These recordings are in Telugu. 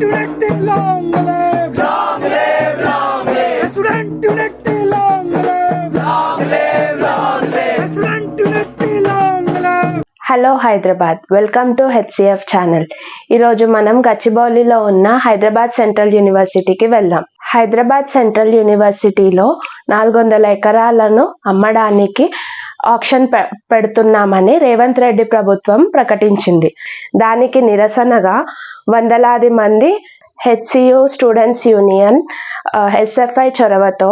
unity, long live, long live, long live. Student unity, long live, long live, long live. Student unity, long live. Hello Hyderabad, welcome to HCF channel. ఈరోజు మనం గచ్చిబౌలిలో ఉన్న హైదరాబాద్ సెంట్రల్ యూనివర్సిటీకి వెళ్దాం. హైదరాబాద్ సెంట్రల్ యూనివర్సిటీలో 400 ఎకరాలను అమ్మడానికి ఆక్షన్ పెడుతున్నామని రేవంత్ రెడ్డి ప్రభుత్వం ప్రకటించింది. దానికి నిరసనగా వందలాది మంది హెచ్సియు స్టూడెంట్స్ యూనియన్ ఎస్ఎఫ్ఐ చొరవతో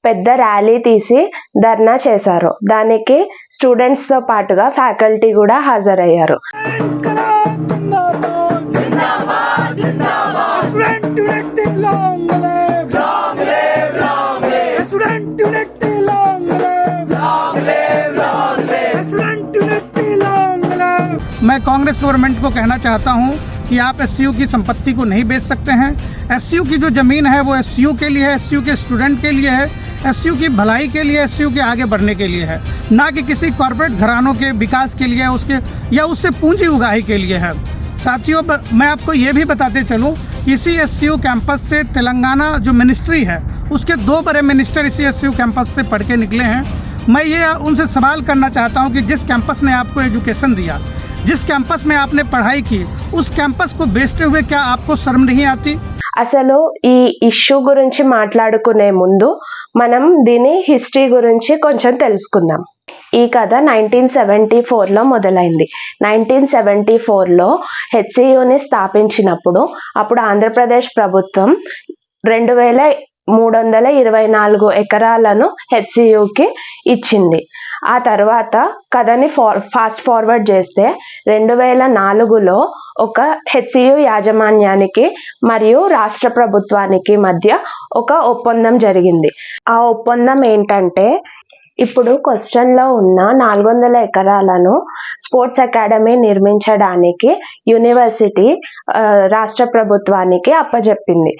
పెద్ద ర్యాలీ తీసి ధర్నా చేశారు. దానికి స్టూడెంట్స్ తో పాటుగా ఫ్యాకల్టీ కూడా హాజరయ్యారు. मैं कांग्रेस गवर्नमेंट को कहना चाहता हूं कि आप एससीयू की संपत्ति को नहीं बेच सकते हैं। एससीयू की जो ज़मीन है वो एससीयू के लिए है, एससीयू के स्टूडेंट के लिए है, एससीयू की भलाई के लिए, एससीयू के आगे बढ़ने के लिए है, ना कि किसी कॉरपोरेट घरानों के विकास के लिए उसके या उससे पूंजी उगाही के लिए है। साथियों, मैं आपको ये भी बताते चलूँ, इसी एससीयू कैंपस से तेलंगाना जो मिनिस्ट्री है उसके 2 बड़े मिनिस्टर इसी एससीयू कैंपस से पढ़ के निकले हैं। मैं ये उनसे सवाल करना चाहता हूँ कि जिस कैंपस ने आपको एजुकेशन दिया, जिस कैंपस में आपने पढ़ाई की, उस कैंपस को बेचते हुए क्या आपको शर्म नहीं आती? అసలు ఈ ఇష్యూ గురించి మాట్లాడుకునే ముందు మనం దీని హిస్టరీ గురించి కొంచెం తెలుసుకుందాం. ఈ కథ 1974లో మొదలైంది. 1974లో హెచ్సియుని స్థాపించినప్పుడు అప్పుడు ఆంధ్రప్రదేశ్ ప్రభుత్వం 2324 ఎకరాలను హెచ్సియుకి ఇచ్చింది. ఆ తర్వాత కథని ఫాస్ట్ ఫార్వర్డ్ చేస్తే 2004లో ఒక హెచ్సియు యాజమాన్యానికి మరియు రాష్ట్ర ప్రభుత్వానికి మధ్య ఒక ఒప్పందం జరిగింది. ఆ ఒప్పందం ఏంటంటే, ఇప్పుడు క్వశ్చన్లో ఉన్న 400 ఎకరాలను స్పోర్ట్స్ అకాడమీ నిర్మించడానికి యూనివర్సిటీ రాష్ట్ర ప్రభుత్వానికి అప్పచెప్పింది.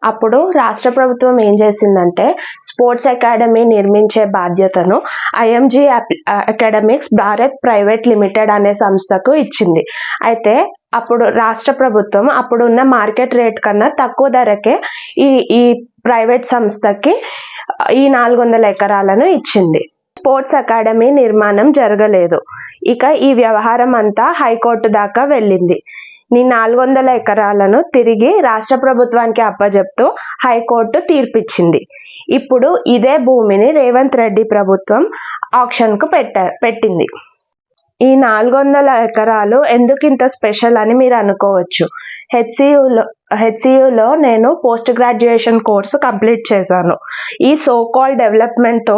అప్పుడు రాష్ట్ర ప్రభుత్వం ఏం చేసిందంటే, స్పోర్ట్స్ అకాడమీ నిర్మించే బాధ్యతను IMG academics Bharat private limited అనే సంస్థకు ఇచ్చింది. అయితే అప్పుడు రాష్ట్ర ప్రభుత్వం అప్పుడున్న మార్కెట్ రేట్ కన్నా తక్కువ ధరకే ఈ ప్రైవేట్ సంస్థకి ఈ 400 ఎకరాలను ఇచ్చింది. స్పోర్ట్స్ అకాడమీ నిర్మాణం జరగలేదు. ఇక ఈ వ్యవహారం అంతా హైకోర్టు దాకా వెళ్ళింది. 400 ఎకరాలను తిరిగి రాష్ట్ర ప్రభుత్వానికి అప్పజెప్తూ హైకోర్టు తీర్పిచ్చింది. ఇప్పుడు ఇదే భూమిని రేవంత్ రెడ్డి ప్రభుత్వం ఆక్షన్కు పెట్టింది. ఈ 400 ఎకరాలు ఎందుకు ఇంత స్పెషల్ అని మీరు అనుకోవచ్చు. హెచ్సియులో నేను పోస్ట్ గ్రాడ్యుయేషన్ కోర్సు కంప్లీట్ చేశాను. ఈ సోకాల్ డెవలప్మెంట్తో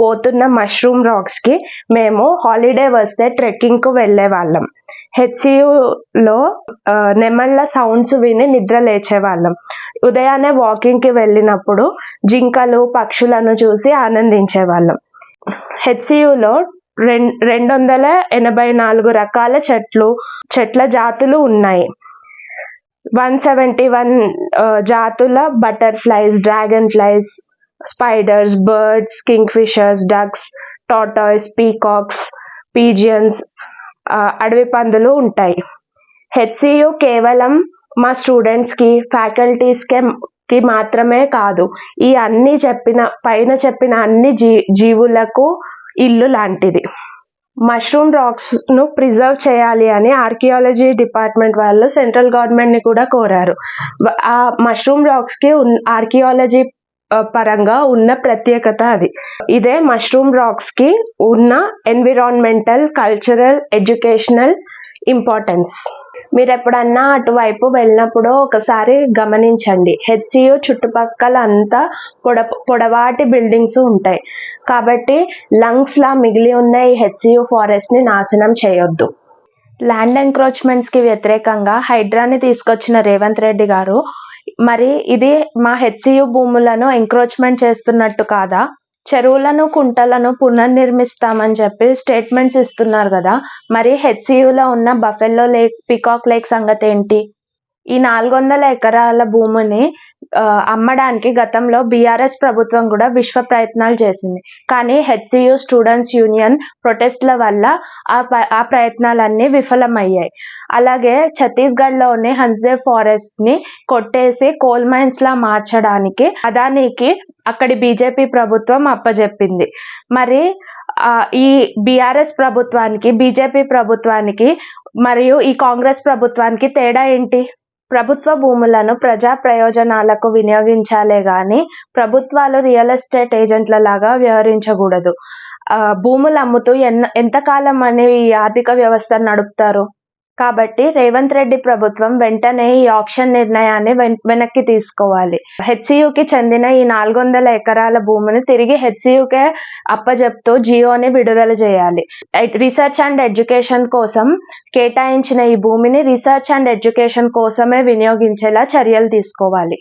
పోతున్న మష్రూమ్ రాక్స్కి మేము హాలిడే వస్తే ట్రెక్కింగ్కు వెళ్ళే వాళ్ళం. హెచ్సియులో నెమళ్ళ సౌండ్స్ విని నిద్ర లేచేవాళ్ళం. ఉదయాన్నే వాకింగ్కి వెళ్ళినప్పుడు జింకలు పక్షులను చూసి ఆనందించేవాళ్ళం. హెచ్సియులో 284 రకాల చెట్ల జాతులు ఉన్నాయి. 171 జాతుల butterflies, dragonflies, spiders, birds, kingfishers, ducks, tortoise, peacocks, pigeons, అడవి పందులు ఉంటాయి. హెచ్సియు కేవలం మా స్టూడెంట్స్కి, ఫ్యాకల్టీస్కి మాత్రమే కాదు, ఈ పైన చెప్పిన అన్ని జీవులకు ఇల్లు లాంటిది. మష్రూమ్ రాక్స్ను ప్రిజర్వ్ చేయాలి అని ఆర్కియాలజీ డిపార్ట్మెంట్ వాళ్ళు సెంట్రల్ గవర్నమెంట్ని కూడా కోరారు. ఆ మష్రూమ్ రాక్స్కి ఆర్కియాలజీ పరంగా ఉన్న ప్రత్యేకత అది. ఇదే మష్రూమ్ రాక్స్కి ఉన్న ఎన్విరాన్మెంటల్, కల్చరల్, ఎడ్యుకేషనల్ ఇంపార్టెన్స్. మీరు ఎప్పుడన్నా అటువైపు వెళ్ళినప్పుడు ఒకసారి గమనించండి. హెచ్సియు చుట్టుపక్కల అంతా పొడవాటి బిల్డింగ్స్ ఉంటాయి. కాబట్టి లంగ్స్లా మిగిలి ఉన్న ఈ హెచ్సియు ఫారెస్ట్ని నాశనం చేయొద్దు. ల్యాండ్ ఎంక్రోచ్మెంట్స్కి వ్యతిరేకంగా హైడ్రాని తీసుకొచ్చిన రేవంత్ రెడ్డి గారు మరి ఇది మా హెచ్సియు భూములను ఎంక్రోచ్మెంట్ చేస్తున్నట్టు కాదా? చెరువులను, కుంటలను పునర్నిర్మిస్తామని చెప్పి స్టేట్మెంట్స్ ఇస్తున్నారు కదా. మరి హెచ్సియులో ఉన్న బఫెల్లో లేక్, పీకాక్ లేక్ సంగతి ఏంటి? ఈ 400 ఎకరాల భూమిని అమ్మడానికి గతంలో బీఆర్ఎస్ ప్రభుత్వం కూడా విశ్వ ప్రయత్నాలు చేసింది. కానీ హెచ్సియు స్టూడెంట్స్ యూనియన్ ప్రొటెస్ట్ల వల్ల ఆ ప్రయత్నాలన్నీ విఫలమయ్యాయి. అలాగే ఛత్తీస్గఢ్లోని హన్స్దేవ్ ఫారెస్ట్ని కొట్టేసి కోల్ మైన్స్లా మార్చడానికి అదానికి అక్కడి బీజేపీ ప్రభుత్వం అప్పజెప్పింది. మరి ఈ బీఆర్ఎస్ ప్రభుత్వానికి, బీజేపీ ప్రభుత్వానికి మరియు ఈ కాంగ్రెస్ ప్రభుత్వానికి తేడా ఏంటి? ప్రభుత్వ భూములను ప్రజా ప్రయోజనాలకు వినియోగించాలే గాని ప్రభుత్వాలు రియల్ ఎస్టేట్ ఏజెంట్ల లాగా వ్యవహరించకూడదు. భూములు అమ్ముతూ ఎంతకాలం అని ఈ ఆర్థిక వ్యవస్థను నడుపుతారు? కాబట్టి రేవంత్ రెడ్డి ప్రభుత్వం వెంటనే ఈ ఆక్షన్ నిర్ణయాన్ని వెనక్కి తీసుకోవాలి. హెచ్సియుకి చెందిన ఈ 400 ఎకరాల భూమిని తిరిగి హెచ్సియుకే అప్పజెప్తూ జియోని విడుదల చేయాలి. రీసెర్చ్ అండ్ ఎడ్యుకేషన్ కోసం కేటాయించిన ఈ భూమిని రీసెర్చ్ అండ్ ఎడ్యుకేషన్ కోసమే వినియోగించేలా చర్యలు తీసుకోవాలి.